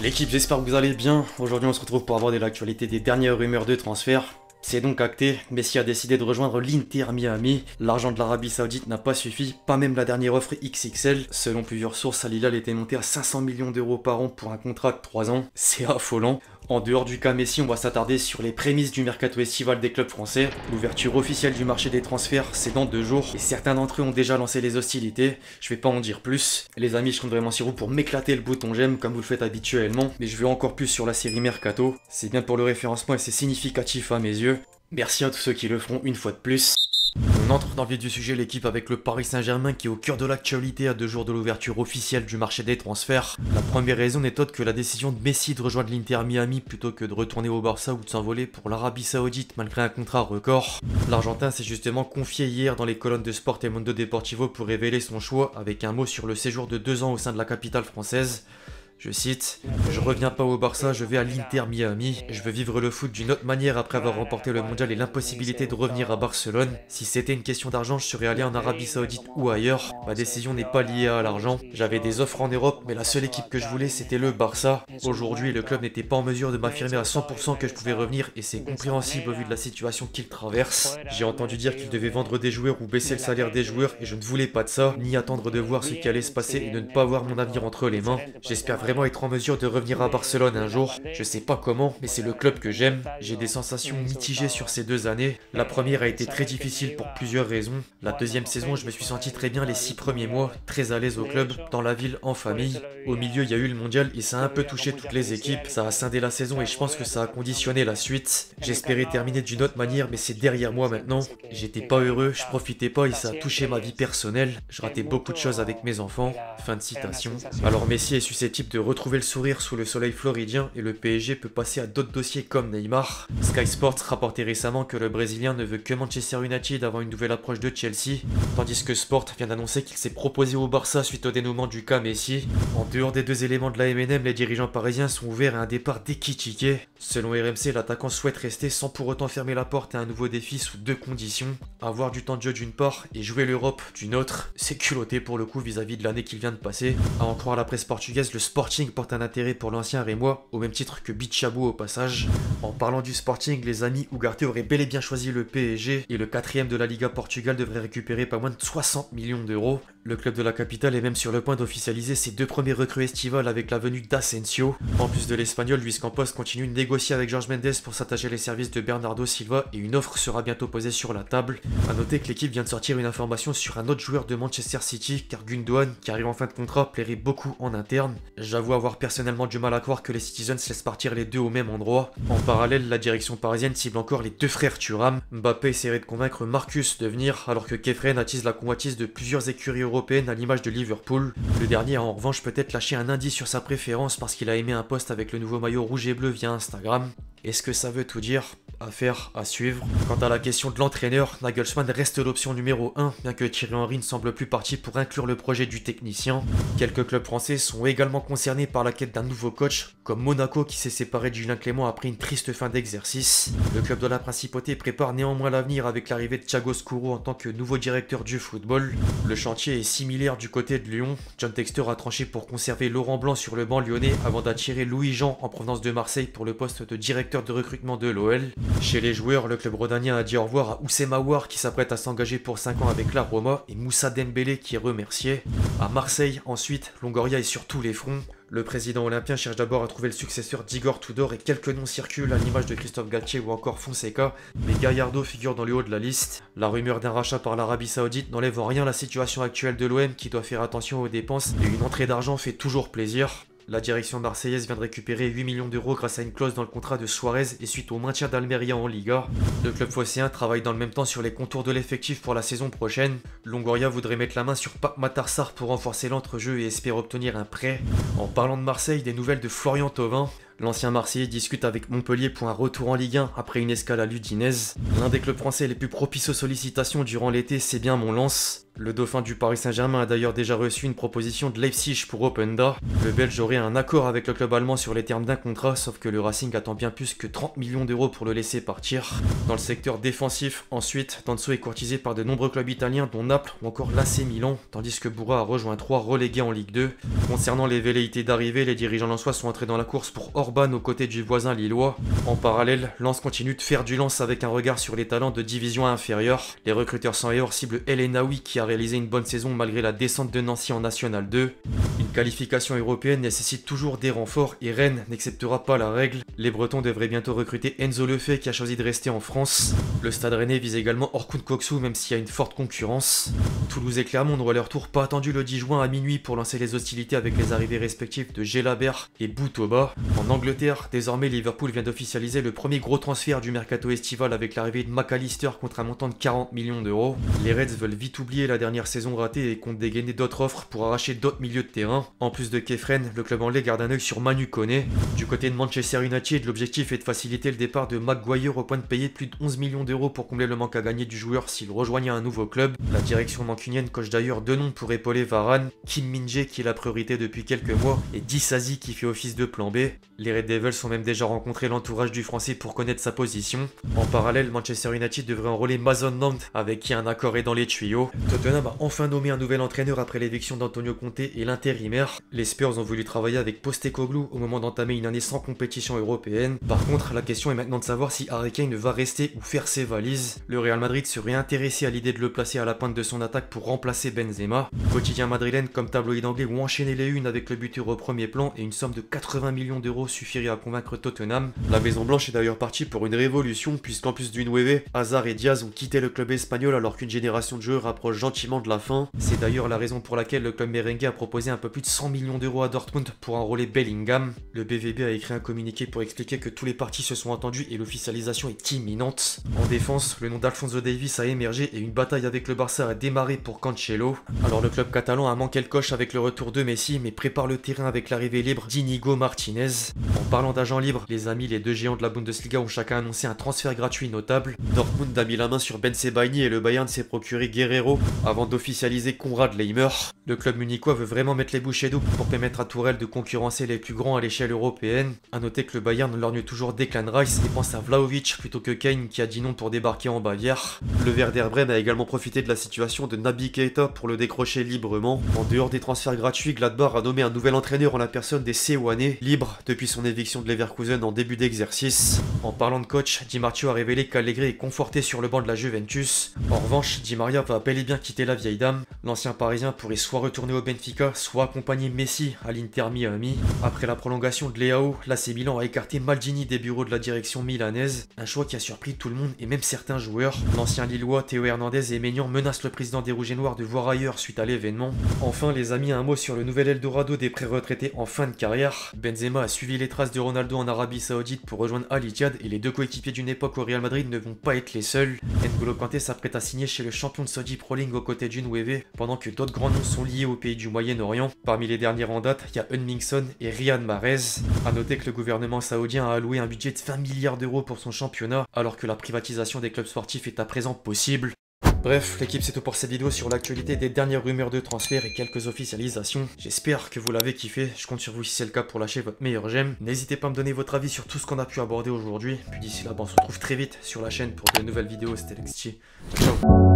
L'équipe, j'espère que vous allez bien. Aujourd'hui on se retrouve pour aborder l'actualité des dernières rumeurs de transfert. C'est donc acté, Messi a décidé de rejoindre l'Inter Miami. L'argent de l'Arabie Saoudite n'a pas suffi, pas même la dernière offre XXL. Selon plusieurs sources, Al Hilal était monté à 500 millions d'euros par an pour un contrat de 3 ans. C'est affolant. En dehors du cas Messi, on va s'attarder sur les prémices du mercato estival des clubs français. L'ouverture officielle du marché des transferts, c'est dans 2 jours. Et certains d'entre eux ont déjà lancé les hostilités. Je vais pas en dire plus. Les amis, je compte vraiment sur vous pour m'éclater le bouton j'aime, comme vous le faites habituellement. Mais je veux encore plus sur la série Mercato. C'est bien pour le référencement et c'est significatif à mes yeux. Merci à tous ceux qui le feront une fois de plus. On entre dans le vif du sujet, l'équipe avec le Paris Saint-Germain qui est au cœur de l'actualité à 2 jours de l'ouverture officielle du marché des transferts. La première raison n'est autre que la décision de Messi de rejoindre l'Inter Miami plutôt que de retourner au Barça ou de s'envoler pour l'Arabie Saoudite malgré un contrat record. L'Argentin s'est justement confié hier dans les colonnes de Sport et Mundo Deportivo pour révéler son choix avec un mot sur le séjour de 2 ans au sein de la capitale française. Je cite, « Je reviens pas au Barça, je vais à l'Inter Miami. Je veux vivre le foot d'une autre manière après avoir remporté le mondial et l'impossibilité de revenir à Barcelone. Si c'était une question d'argent, je serais allé en Arabie Saoudite ou ailleurs. Ma décision n'est pas liée à l'argent. J'avais des offres en Europe, mais la seule équipe que je voulais, c'était le Barça. Aujourd'hui, le club n'était pas en mesure de m'affirmer à 100% que je pouvais revenir et c'est compréhensible au vu de la situation qu'il traverse. J'ai entendu dire qu'il devait vendre des joueurs ou baisser le salaire des joueurs et je ne voulais pas de ça, ni attendre de voir ce qui allait se passer et de ne pas avoir mon avenir entre les mains. J'espère vraiment être en mesure de revenir à Barcelone un jour. Je sais pas comment, mais c'est le club que j'aime. J'ai des sensations mitigées sur ces 2 années. La première a été très difficile pour plusieurs raisons. La deuxième saison, je me suis senti très bien les 6 premiers mois, très à l'aise au club, dans la ville, en famille. Au milieu, il y a eu le mondial et ça a un peu touché toutes les équipes. Ça a scindé la saison et je pense que ça a conditionné la suite. J'espérais terminer d'une autre manière, mais c'est derrière moi maintenant. J'étais pas heureux, je profitais pas et ça a touché ma vie personnelle. Je ratais beaucoup de choses avec mes enfants. Fin de citation. Alors Messi est susceptible de retrouver le sourire sous le soleil floridien et le PSG peut passer à d'autres dossiers comme Neymar. Sky Sports rapportait récemment que le Brésilien ne veut que Manchester United avant une nouvelle approche de Chelsea, tandis que Sport vient d'annoncer qu'il s'est proposé au Barça suite au dénouement du cas Messi. En dehors des 2 éléments de la MNM, les dirigeants parisiens sont ouverts à un départ d'Ekitike. Selon RMC, l'attaquant souhaite rester sans pour autant fermer la porte à un nouveau défi sous 2 conditions. Avoir du temps de jeu d'une part et jouer l'Europe d'une autre. C'est culotté pour le coup vis-à-vis de l'année qu'il vient de passer. À en croire la presse portugaise, le Sporting porte un intérêt pour l'ancien Rémois, au même titre que Bichabou au passage. En parlant du Sporting, les amis, Ugarte aurait bel et bien choisi le PSG et le 4ème de la Liga Portugal devrait récupérer pas moins de 60 millions d'euros. Le club de la capitale est même sur le point d'officialiser ses 2 premiers recrues estivales avec la venue d'Asensio. En plus de l'Espagnol, Luis Campos continue de négocier avec Jorge Mendes pour s'attacher les services de Bernardo Silva et une offre sera bientôt posée sur la table. A noter que l'équipe vient de sortir une information sur un autre joueur de Manchester City, car Gundogan, qui arrive en fin de contrat, plairait beaucoup en interne. J'avoue avoir personnellement du mal à croire que les Citizens laissent partir les 2 au même endroit. En parallèle, la direction parisienne cible encore les 2 frères Thuram. Mbappé essaierait de convaincre Marcus de venir, alors que Kefren attise la convoitise de plusieurs écuries européennes à l'image de Liverpool. Le dernier a en revanche peut-être lâché un indice sur sa préférence parce qu'il a aimé un post avec le nouveau maillot rouge et bleu via Instagram. Est-ce que ça veut tout dire? Affaire à suivre. Quant à la question de l'entraîneur, Nagelsmann reste l'option numéro 1, bien que Thierry Henry ne semble plus parti pour inclure le projet du technicien. Quelques clubs français sont également concernés par la quête d'un nouveau coach, comme Monaco qui s'est séparé de Julien Clément après une triste fin d'exercice. Le club de la Principauté prépare néanmoins l'avenir avec l'arrivée de Thiago Scuro en tant que nouveau directeur du football. Le chantier est similaire du côté de Lyon. John Textor a tranché pour conserver Laurent Blanc sur le banc lyonnais avant d'attirer Louis Jean en provenance de Marseille pour le poste de directeur de recrutement de l'OL. Chez les joueurs, le club rhodanien a dit au revoir à Oussem Aouar qui s'apprête à s'engager pour 5 ans avec la Roma et Moussa Dembélé qui est remercié. À Marseille, ensuite, Longoria est sur tous les fronts. Le président olympien cherche d'abord à trouver le successeur d'Igor Tudor et quelques noms circulent à l'image de Christophe Galtier ou encore Fonseca, mais Gallardo figure dans le haut de la liste. La rumeur d'un rachat par l'Arabie Saoudite n'enlève en rien la situation actuelle de l'OM qui doit faire attention aux dépenses et une entrée d'argent fait toujours plaisir. La direction marseillaise vient de récupérer 8 millions d'euros grâce à une clause dans le contrat de Suarez et suite au maintien d'Almeria en Liga. Le club phocéen travaille dans le même temps sur les contours de l'effectif pour la saison prochaine. Longoria voudrait mettre la main sur Pape Matar Sarr pour renforcer l'entrejeu et espère obtenir un prêt. En parlant de Marseille, des nouvelles de Florian Thauvin. L'ancien Marseillais discute avec Montpellier pour un retour en Ligue 1 après une escale à l'Udinez. L'un des clubs français les plus propices aux sollicitations durant l'été, c'est bien mon Lens. Le dauphin du Paris Saint-Germain a d'ailleurs déjà reçu une proposition de Leipzig pour Openda. Le Belge aurait un accord avec le club allemand sur les termes d'un contrat, sauf que le Racing attend bien plus que 30 millions d'euros pour le laisser partir. Dans le secteur défensif, ensuite, Danso est courtisé par de nombreux clubs italiens dont Naples ou encore l'AC Milan, tandis que Bourra a rejoint 3 relégués en Ligue 2. Concernant les velléités d'arrivée, les dirigeants lensois sont entrés dans la course pour Orban aux côtés du voisin lillois. En parallèle, Lens continue de faire du lance avec un regard sur les talents de division inférieure. Les recruteurs sans et hors ciblent El Enaoui qui a réalisé une bonne saison malgré la descente de Nancy en National 2. Une qualification européenne nécessite toujours des renforts et Rennes n'acceptera pas la règle. Les Bretons devraient bientôt recruter Enzo Lefebvre qui a choisi de rester en France. Le Stade Rennais vise également Orkun Koksu même s'il y a une forte concurrence. Toulouse et Clermont n'ont à leur tour pas attendu le 10 juin à minuit pour lancer les hostilités avec les arrivées respectives de Gelabert et Boutoba. En Angleterre, désormais Liverpool vient d'officialiser le premier gros transfert du mercato estival avec l'arrivée de McAllister contre un montant de 40 millions d'euros. Les Reds veulent vite oublier la dernière saison ratée et comptent dégainer d'autres offres pour arracher d'autres milieux de terrain. En plus de Kefren, le club anglais garde un œil sur Manu Koné. Du côté de Manchester United, l'objectif est de faciliter le départ de Maguire au point de payer plus de 11 millions d'euros pour combler le manque à gagner du joueur s'il rejoignait un nouveau club. La direction mancunienne coche d'ailleurs 2 noms pour épauler Varane, Kim Min-jae qui est la priorité depuis quelques mois et Disasi qui fait office de plan B. Les Red Devils ont même déjà rencontré l'entourage du français pour connaître sa position. En parallèle, Manchester United devrait enrôler Mason Mount avec qui un accord est dans les tuyaux. Tottenham a enfin nommé un nouvel entraîneur après l'éviction d'Antonio Conte et l'intérimaire. Les Spurs ont voulu travailler avec Postecoglou au moment d'entamer une année sans compétition européenne. Par contre, la question est maintenant de savoir si Harry Kane va rester ou faire ses valises. Le Real Madrid serait intéressé à l'idée de le placer à la pointe de son attaque pour remplacer Benzema. Quotidien madrilène comme tabloïd anglais ont enchaîné les unes avec le buteur au premier plan et une somme de 80 millions d'euros suffirait à convaincre Tottenham. La Maison Blanche est d'ailleurs partie pour une révolution puisqu'en plus du 9, Hazard et Diaz ont quitté le club espagnol alors qu'une génération de joueurs approche gentiment de la fin. C'est d'ailleurs la raison pour laquelle le club merengue a proposé un peu plus de 100 millions d'euros à Dortmund pour enrôler Bellingham. Le BVB a écrit un communiqué pour expliquer que tous les partis se sont entendus et l'officialisation est imminente. En défense, le nom d'Alphonso Davies a émergé et une bataille avec le Barça a démarré pour Cancelo. Alors le club catalan a manqué le coche avec le retour de Messi mais prépare le terrain avec l'arrivée libre d'Inigo Martinez. En parlant d'agents libres, les amis, les deux géants de la Bundesliga ont chacun annoncé un transfert gratuit notable. Dortmund a mis la main sur Ben Sebaini et le Bayern s'est procuré Guerrero avant d'officialiser Konrad Leimer. Le club munichois veut vraiment mettre les bouchées doubles pour permettre à Tourelle de concurrencer les plus grands à l'échelle européenne. A noter que le Bayern lorgne toujours Declan Rice et pense à Vlahovic plutôt que Kane qui a dit non pour débarquer en Bavière. Le Werder Bremen a également profité de la situation de Naby Keita pour le décrocher librement. En dehors des transferts gratuits, Gladbach a nommé un nouvel entraîneur en la personne des Seoane, libre depuis son éviction de Leverkusen en début d'exercice. En parlant de coach, Di Marzio a révélé qu'Allegri est conforté sur le banc de la Juventus. En revanche, Di Maria va bel et bien quitter la vieille dame. L'ancien parisien pourrait soit retourner au Benfica, soit accompagner Messi à l'Inter Miami. Après la prolongation de Leao, l'AC Milan a écarté Maldini des bureaux de la direction milanaise, un choix qui a surpris tout le monde et même certains joueurs. L'ancien Lillois Théo Hernandez et Maignan menacent le président des Rouges et Noirs de voir ailleurs suite à l'événement. Enfin les amis, un mot sur le nouvel Eldorado des pré-retraités en fin de carrière. Benzema a suivi les traces de Ronaldo en Arabie Saoudite pour rejoindre Al Ittihad et les deux coéquipiers d'une époque au Real Madrid ne vont pas être les seuls. N'Golo Kanté s'apprête à signer chez le champion de Saudi Pro League aux côtés du 9, pendant que d'autres grands noms sont liés au pays du Moyen-Orient. Parmi les derniers en date, il y a Heung-min Son et Riyad Mahrez. A noter que le gouvernement saoudien a alloué un budget de 20 milliards d'euros pour son championnat, alors que la privatisation des clubs sportifs est à présent possible. Bref, l'équipe c'est tout pour cette vidéo sur l'actualité des dernières rumeurs de transfert et quelques officialisations. J'espère que vous l'avez kiffé, je compte sur vous si c'est le cas pour lâcher votre meilleur j'aime. N'hésitez pas à me donner votre avis sur tout ce qu'on a pu aborder aujourd'hui. Puis d'ici là, on se retrouve très vite sur la chaîne pour de nouvelles vidéos, c'était Lexti. Ciao.